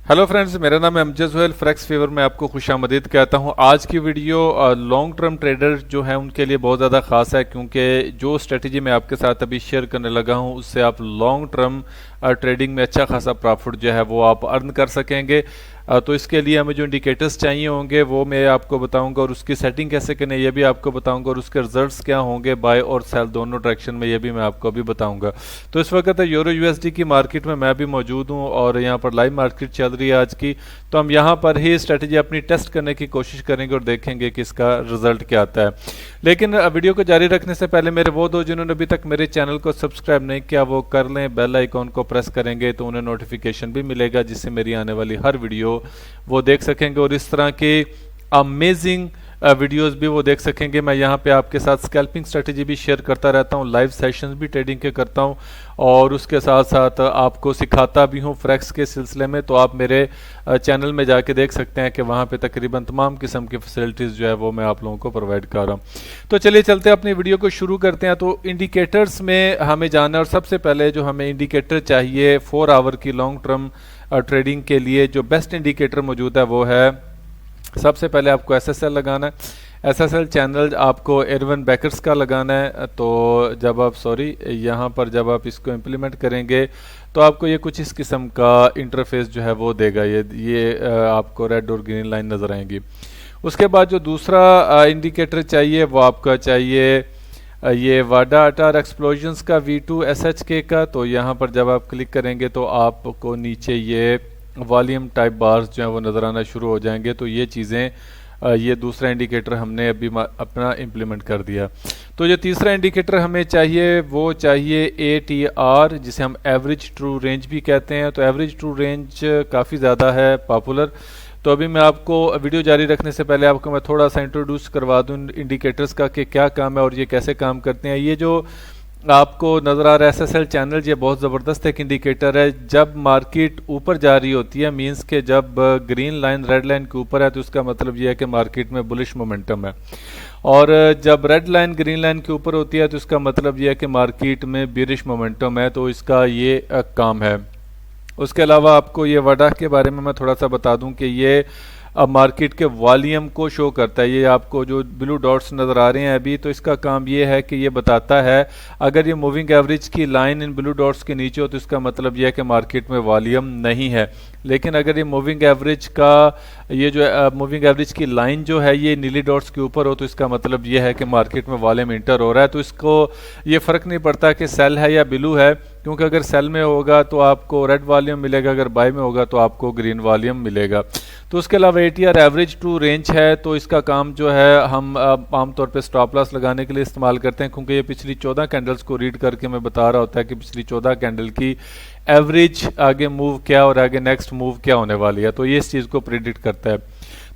Hello friends, मेरा नाम है अमजद सुहेल। फ्रेक्स फेवर में आपको खुशामदीद कहता हूं। आज की वीडियो लॉन्ग टर्म ट्रेडर जो है उनके लिए बहुत ज़्यादा ख़ास है, क्योंकि जो स्ट्रेटजी मैं आपके साथ अभी शेयर करने लगा हूं उससे आप लॉन्ग टर्म ट्रेडिंग में अच्छा खासा प्रॉफिट जो है वो आप अर्न कर सकेंगे। तो इसके लिए हमें जो इंडिकेटर्स चाहिए होंगे वो मैं आपको बताऊंगा, और उसकी सेटिंग कैसे करनी है ये भी आपको बताऊंगा, और उसके रिजल्ट्स क्या होंगे बाय और सेल दोनों डायरेक्शन में, ये भी मैं आपको अभी बताऊंगा। तो इस वक्त यूरो यूएसडी की मार्केट में मैं भी मौजूद हूं और यहाँ पर लाइव मार्केट चल रही है आज की। तो हम यहाँ पर ही स्ट्रेटजी अपनी टेस्ट करने की कोशिश करेंगे और देखेंगे कि इसका रिजल्ट क्या आता है। लेकिन वीडियो को जारी रखने से पहले मेरे वो दोस्त जिन्होंने अभी तक मेरे चैनल को सब्सक्राइब नहीं किया वो कर लें, बेल आइकॉन को प्रेस करेंगे तो उन्हें नोटिफिकेशन भी मिलेगा, जिससे मेरी आने वाली हर वीडियो वो देख सकेंगे और इस तरह के अमेजिंग वीडियोस भी वो देख सकेंगे। मैं यहाँ पे आपके साथ स्कैल्पिंग स्ट्रेटजी भी शेयर करता रहता हूँ, लाइव सेशंस भी ट्रेडिंग के करता हूँ और उसके साथ साथ आपको सिखाता भी हूँ फ्रेक्स के सिलसिले में। तो आप मेरे चैनल में जाके देख सकते हैं कि वहाँ पे तकरीबन तमाम किस्म की फैसिलिटीज़ जो है वो मैं आप लोगों को प्रोवाइड कर रहा हूँ। तो चलिए चलते हैं अपनी वीडियो को शुरू करते हैं। तो इंडिकेटर्स में हमें जाना है और सबसे पहले जो हमें इंडिकेटर चाहिए 4 आवर की लॉन्ग टर्म ट्रेडिंग के लिए जो बेस्ट इंडिकेटर मौजूद है वो है, सबसे पहले आपको एसएसएल लगाना है। एसएसएल चैनल आपको एरवन बैकर्स का लगाना है। तो जब आप यहाँ पर जब आप इसको इम्प्लीमेंट करेंगे तो आपको ये कुछ इस किस्म का इंटरफेस जो है वो देगा। ये आपको रेड और ग्रीन लाइन नज़र आएंगी। उसके बाद जो दूसरा इंडिकेटर चाहिए वो आपका चाहिए ये वाडा अटार एक्सप्लोजन्स का V2 SHK का। तो यहाँ पर जब आप क्लिक करेंगे तो आपको नीचे ये वॉल्यूम टाइप बार्स जो है वो नज़र आना शुरू हो जाएंगे। तो ये चीज़ें ये दूसरा इंडिकेटर हमने अभी अपना इम्प्लीमेंट कर दिया। तो जो तीसरा इंडिकेटर हमें चाहिए वो चाहिए ATR, जिसे हम एवरेज ट्रू रेंज भी कहते हैं। तो एवरेज ट्रू रेंज काफ़ी ज़्यादा है पॉपुलर। तो अभी मैं आपको वीडियो जारी रखने से पहले आपको मैं थोड़ा सा इंट्रोड्यूस करवा दूं इंडिकेटर्स का कि क्या काम है और ये कैसे काम करते हैं। ये जो आपको नज़र आ रहा है एसएसएल चैनल, ये बहुत ज़बरदस्त एक इंडिकेटर है। जब मार्केट ऊपर जा रही होती है, मींस के जब ग्रीन लाइन रेड लाइन के ऊपर है तो उसका मतलब ये है कि मार्केट में बुलिश मोमेंटम है, और जब रेड लाइन ग्रीन लाइन के ऊपर होती है तो इसका मतलब ये है कि मार्केट में बेरिश मोमेंटम है। तो इसका ये काम है। उसके अलावा आपको ये वाडा के बारे में मैं थोड़ा सा बता दूं कि ये अब मार्केट के वॉल्यूम को शो करता है। ये आपको जो ब्लू डॉट्स नज़र आ रहे हैं अभी, तो इसका काम ये है कि ये बताता है अगर ये मूविंग एवरेज की लाइन इन ब्लू डॉट्स के नीचे हो तो इसका मतलब ये है कि मार्केट में वॉल्यूम नहीं है। लेकिन अगर ये मूविंग एवरेज का ये जो मूविंग एवरेज की लाइन जो है ये नीली डॉट्स के ऊपर हो तो इसका मतलब ये है कि मार्केट में वॉल्यूम इंटर हो रहा है। तो इसको ये फ़र्क नहीं पड़ता कि सेल है या ब्लू है, क्योंकि अगर सेल में होगा तो आपको रेड वॉल्यूम मिलेगा, अगर बाय में होगा तो आपको ग्रीन वॉल्यूम मिलेगा। तो उसके अलावा ATR एवरेज टू रेंज है। तो इसका काम जो है हम आमतौर पे स्टॉप लॉस लगाने के लिए इस्तेमाल करते हैं, क्योंकि ये पिछली 14 कैंडल्स को रीड करके मैं बता रहा होता है कि पिछली 14 कैंडल की एवरेज आगे मूव क्या और आगे नेक्स्ट मूव क्या होने वाली है। तो ये इस चीज़ को प्रिडिक्ट करता है।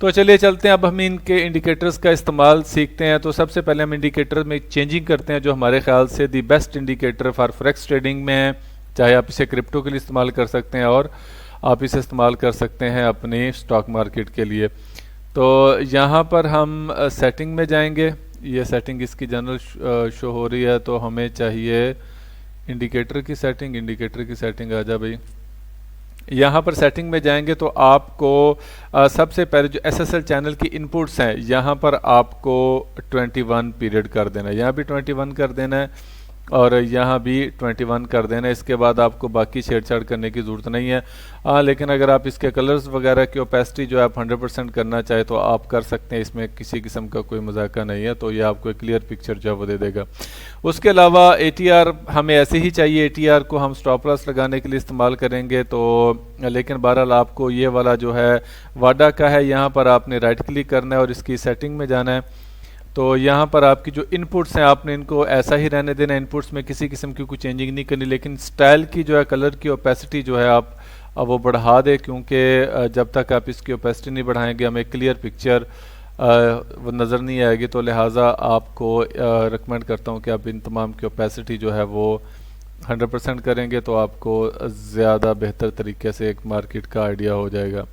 तो चलिए चलते हैं, अब हम इनके इंडिकेटर्स का इस्तेमाल सीखते हैं। तो सबसे पहले हम इंडिकेटर में चेंजिंग करते हैं जो हमारे ख्याल से the best indicator for forex trading में है। चाहे आप इसे क्रिप्टो के लिए इस्तेमाल कर सकते हैं और आप इसे इस्तेमाल कर सकते हैं अपनी स्टॉक मार्केट के लिए। तो यहाँ पर हम सेटिंग में जाएंगे। ये सेटिंग इसकी जनरल शो हो रही है। तो हमें चाहिए इंडिकेटर की सेटिंग। इंडिकेटर की सेटिंग आ जा भाई। यहाँ पर सेटिंग में जाएंगे तो आपको सबसे पहले जो एसएसएल चैनल की इनपुट्स हैं यहाँ पर आपको 21 पीरियड कर देना है। यहाँ भी 21 कर देना है और यहाँ भी 21 कर देना है। इसके बाद आपको बाकी छेड़छाड़ करने की ज़रूरत नहीं है। लेकिन अगर आप इसके कलर्स वगैरह की ओपेसिटी जो आप 100% करना चाहे तो आप कर सकते हैं, इसमें किसी किस्म का कोई मजाका नहीं है। तो ये आपको एक क्लियर पिक्चर जो है वो दे देगा। उसके अलावा ATR हमें ऐसे ही चाहिए। ATR को हम स्टॉप लॉस लगाने के लिए इस्तेमाल करेंगे। तो लेकिन बहरहाल आपको ये वाला जो है वाडा का है, यहाँ पर आपने राइट क्लिक करना है और इसकी सेटिंग में जाना है। तो यहाँ पर आपकी जो इनपुट्स हैं आपने इनको ऐसा ही रहने देना। इनपुट्स में किसी किस्म की कोई चेंजिंग नहीं करनी, लेकिन स्टाइल की जो है कलर की ओपेसिटी जो है आप वो बढ़ा दे, क्योंकि जब तक आप इसकी ओपेसिटी नहीं बढ़ाएंगे हमें क्लियर पिक्चर वो नज़र नहीं आएगी। तो लिहाजा आपको रिकमेंड करता हूँ कि आप इन तमाम की ओपेसिटी जो है वो 100% करेंगे तो आपको ज़्यादा बेहतर तरीके से एक मार्केट का आइडिया हो जाएगा।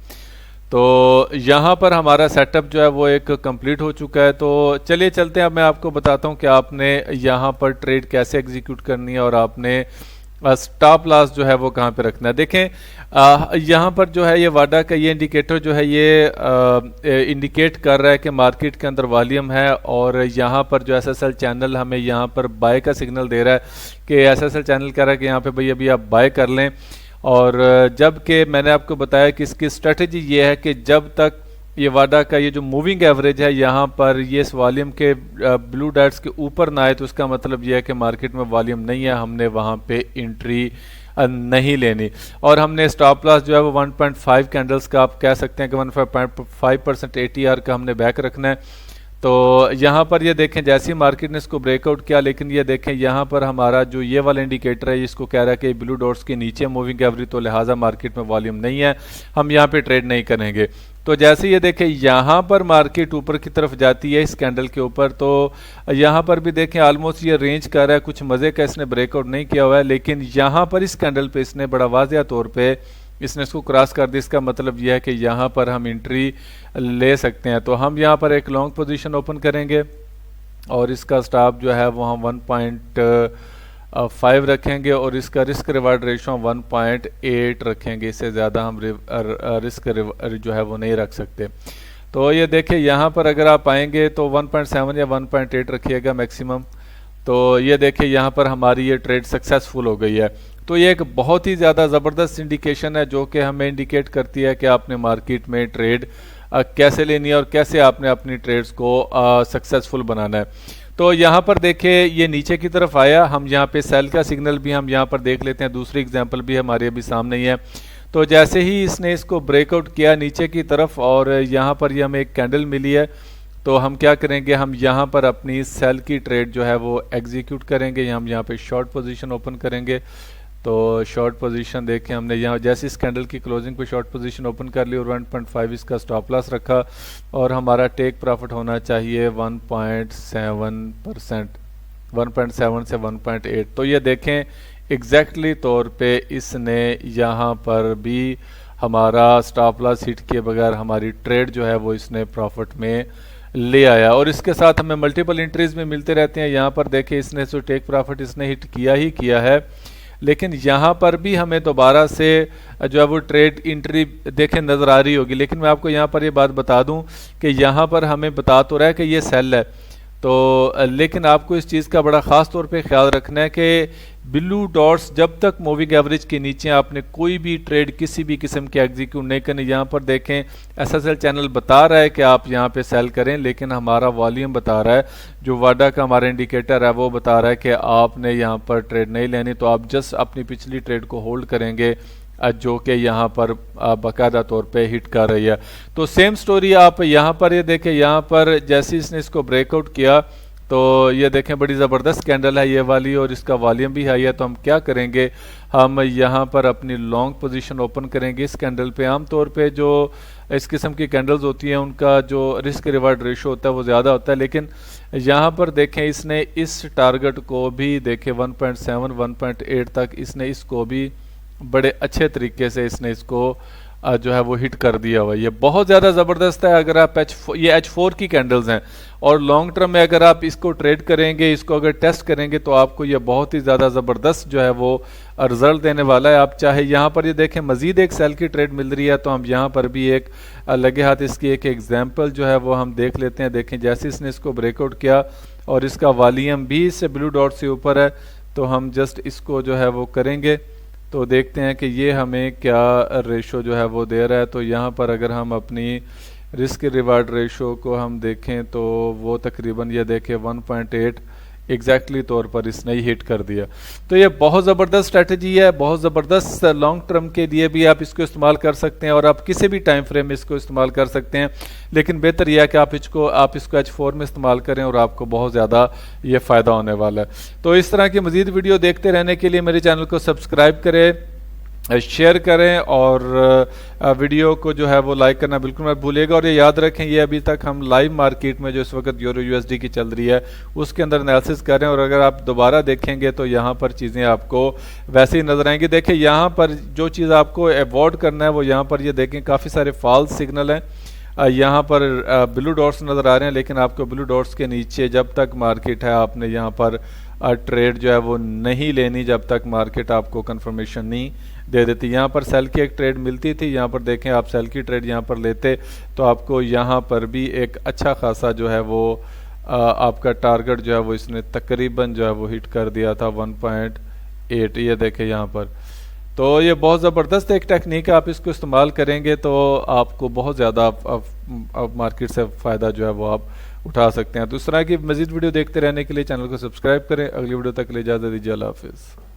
तो यहाँ पर हमारा सेटअप जो है वो एक कंप्लीट हो चुका है। तो चलिए चलते हैं, अब मैं आपको बताता हूँ कि आपने यहाँ पर ट्रेड कैसे एग्जीक्यूट करनी है और आपने स्टॉप लॉस जो है वो कहाँ पे रखना है। देखें यहाँ पर जो है ये वाडा का ये इंडिकेटर जो है ये इंडिकेट कर रहा है कि मार्केट के अंदर वॉल्यूम है, और यहाँ पर जो एसएसएल चैनल हमें यहाँ पर बाय का सिग्नल दे रहा है कि एसएसएल चैनल कह रहा है कि यहाँ पे भाई अभी आप बाय कर लें। और जबकि मैंने आपको बताया कि इसकी स्ट्रेटजी ये है कि जब तक ये वाडा का ये जो मूविंग एवरेज है यहाँ पर ये इस वॉल्यूम के ब्लू डॉट्स के ऊपर ना आए, तो उसका मतलब ये है कि मार्केट में वॉल्यूम नहीं है, हमने वहाँ पे एंट्री नहीं लेनी। और हमने स्टॉप लॉस जो है वो 1.5 कैंडल्स का आप कह सकते हैं कि 1.5% ATR का हमने बैक रखना है। तो यहाँ पर ये देखें जैसे ही मार्केट ने इसको ब्रेकआउट किया, लेकिन ये देखें यहाँ पर हमारा जो ये वाला इंडिकेटर है इसको कह रहा है कि ब्लू डॉट्स के नीचे मूविंग एवरेज, तो लिहाजा मार्केट में वॉल्यूम नहीं है, हम यहाँ पे ट्रेड नहीं करेंगे। तो जैसे ये देखें यहाँ पर मार्केट ऊपर की तरफ जाती है इस कैंडल के ऊपर, तो यहाँ पर भी देखें ऑलमोस्ट ये रेंज कर रहा है, कुछ मजे का इसने ब्रेकआउट नहीं किया हुआ है, लेकिन यहाँ पर इस कैंडल पे इसने बड़ा वाज़ेह तौर पे इसने इसको क्रॉस कर दिया। इसका मतलब यह है कि यहाँ पर हम एंट्री ले सकते हैं। तो हम यहाँ पर एक लॉन्ग पोजीशन ओपन करेंगे और इसका स्टॉप जो है वो हम 1.5 रखेंगे और इसका रिस्क रिवार्ड रेशो 1.8 रखेंगे, इससे ज़्यादा हम रिस्क जो है वो नहीं रख सकते। तो ये देखिए यहाँ पर अगर आप आएंगे तो 1.7 या 1.8 रखिएगा मैक्सिमम। तो ये देखिए यहाँ पर हमारी ये ट्रेड सक्सेसफुल हो गई है। तो ये एक बहुत ही ज़्यादा ज़बरदस्त इंडिकेशन है जो कि हमें इंडिकेट करती है कि आपने मार्केट में ट्रेड कैसे लेनी है और कैसे आपने अपनी ट्रेड्स को सक्सेसफुल बनाना है। तो यहाँ पर देखिए ये नीचे की तरफ आया, हम यहाँ पे सेल का सिग्नल भी हम यहाँ पर देख लेते हैं, दूसरी एग्जांपल भी हमारे अभी सामने ही है। तो जैसे ही इसने इसको ब्रेकआउट किया नीचे की तरफ और यहाँ पर ये हमें एक कैंडल मिली है, तो हम क्या करेंगे, हम यहाँ पर अपनी सेल की ट्रेड जो है वो एग्जीक्यूट करेंगे। हम यहाँ पे शॉर्ट पोजीशन ओपन करेंगे। तो शॉर्ट पोजीशन देखें हमने यहाँ जैसे इस कैंडल की क्लोजिंग पे शॉर्ट पोजीशन ओपन कर ली और 1.5 इसका स्टॉप लॉस रखा और हमारा टेक प्रॉफिट होना चाहिए 1.7%, 1.7 से 1.8। तो ये देखें एग्जैक्टली तौर पे इसने यहाँ पर भी हमारा स्टॉप लॉस हिट किए बगैर हमारी ट्रेड जो है वो इसने प्रॉफिट में ले आया। और इसके साथ हमें मल्टीपल एंट्रीज में मिलते रहते हैं। यहाँ पर देखें इसने जो टेक प्रॉफिट इसने हिट किया ही किया है, लेकिन यहाँ पर भी हमें दोबारा से जो है वो ट्रेड एंट्री देखें नज़र आ रही होगी। लेकिन मैं आपको यहाँ पर ये बात बता दूं कि यहाँ पर हमें बता तो रहा है कि ये सेल है, तो लेकिन आपको इस चीज़ का बड़ा ख़ास तौर पे ख्याल रखना है कि ब्लू डॉट्स जब तक मूविंग एवरेज के नीचे आपने कोई भी ट्रेड किसी भी किस्म के एग्जीक्यूट नहीं करनी। यहाँ पर देखें एसएसएल चैनल बता रहा है कि आप यहाँ पे सेल करें, लेकिन हमारा वॉल्यूम बता रहा है, जो वाडा का हमारा इंडिकेटर है वो बता रहा है कि आपने यहाँ पर ट्रेड नहीं लेनी। तो आप जस्ट अपनी पिछली ट्रेड को होल्ड करेंगे जो कि यहाँ पर बाकायदा तौर पे हिट कर रही है। तो सेम स्टोरी आप यहाँ पर ये देखें, यहाँ पर जैसे इसने इसको ब्रेकआउट किया तो ये देखें बड़ी ज़बरदस्त कैंडल है ये वाली और इसका वॉल्यूम भी हाई है। तो हम क्या करेंगे, हम यहाँ पर अपनी लॉन्ग पोजीशन ओपन करेंगे इस कैंडल पे। आमतौर पे जो इस किस्म की कैंडल्स होती हैं उनका जो रिस्क रिवार्ड रेशो होता है वो ज़्यादा होता है, लेकिन यहाँ पर देखें इसने इस टारगेट को भी देखें 1.7 1.8 तक इसने इसको भी बड़े अच्छे तरीके से इसने इसको जो है वो हिट कर दिया हुआ। ये बहुत ज़्यादा ज़बरदस्त है। अगर आप ये H4 की कैंडल्स हैं और लॉन्ग टर्म में अगर आप इसको ट्रेड करेंगे, इसको अगर टेस्ट करेंगे तो आपको ये बहुत ही ज़्यादा ज़बरदस्त जो है वो रिजल्ट देने वाला है। आप चाहे यहाँ पर ये देखें मज़ीद एक सेल की ट्रेड मिल रही है, तो हम यहाँ पर भी एक लगे हाथ इसकी एक एग्जाम्पल जो है वो हम देख लेते हैं। देखें जैसे इसने इसको ब्रेकआउट किया और इसका वॉल्यूम भी इससे ब्लू डॉट से ऊपर है, तो हम जस्ट इसको जो है वो करेंगे तो देखते हैं कि ये हमें क्या रेशो जो है वो दे रहा है। तो यहाँ पर अगर हम अपनी रिस्क रिवार्ड रेशो को हम देखें तो वो तकरीबन ये देखें 1.8 एग्जैक्टली तौर पर इसने ही हिट कर दिया। तो ये बहुत ज़बरदस्त स्ट्रेटजी है, बहुत ज़बरदस्त लॉन्ग टर्म के लिए भी आप इसको इस्तेमाल कर सकते हैं और आप किसी भी टाइम फ्रेम में इसको इस्तेमाल कर सकते हैं। लेकिन बेहतर यह है कि आप इसको H4 में इस्तेमाल करें और आपको बहुत ज़्यादा ये फ़ायदा होने वाला है। तो इस तरह की मज़ीद वीडियो देखते रहने के लिए मेरे चैनल को सब्सक्राइब करें, शेयर करें और वीडियो को जो है वो लाइक करना बिल्कुल मत भूलिएगा। और ये याद रखें ये अभी तक हम लाइव मार्केट में जो इस वक्त यूरो USD की चल रही है उसके अंदर एनालिसिस कर रहे हैं, और अगर आप दोबारा देखेंगे तो यहाँ पर चीज़ें आपको वैसे ही नजर आएंगी। देखिए यहाँ पर जो चीज़ आपको अवॉइड करना है वो यहाँ पर ये देखें काफ़ी सारे फॉल्स सिग्नल हैं। यहाँ पर ब्लू डॉट्स नज़र आ रहे हैं, लेकिन आपको ब्लू डॉट्स के नीचे जब तक मार्केट है आपने यहाँ पर ट्रेड जो है वो नहीं लेनी जब तक मार्केट आपको कंफर्मेशन नहीं दे देती। यहाँ पर सेल की एक ट्रेड मिलती थी, यहाँ पर देखें आप सेल की ट्रेड यहाँ पर लेते तो आपको यहाँ पर भी एक अच्छा खासा जो है वो आपका टारगेट जो है वो इसने तकरीबन जो है वो हिट कर दिया था 1.8। ये देखें यहाँ पर। तो ये बहुत ज़बरदस्त एक टेक्निक है, आप इसको इस्तेमाल करेंगे तो आपको बहुत ज़्यादा मार्केट से फ़ायदा जो है वो आप उठा सकते हैं। तो इस तरह की मज़ीद वीडियो देखते रहने के लिए चैनल को सब्सक्राइब करें। अगली वीडियो तक के लिए इजाज़त दीजिए। अल्लाह हाफिज़।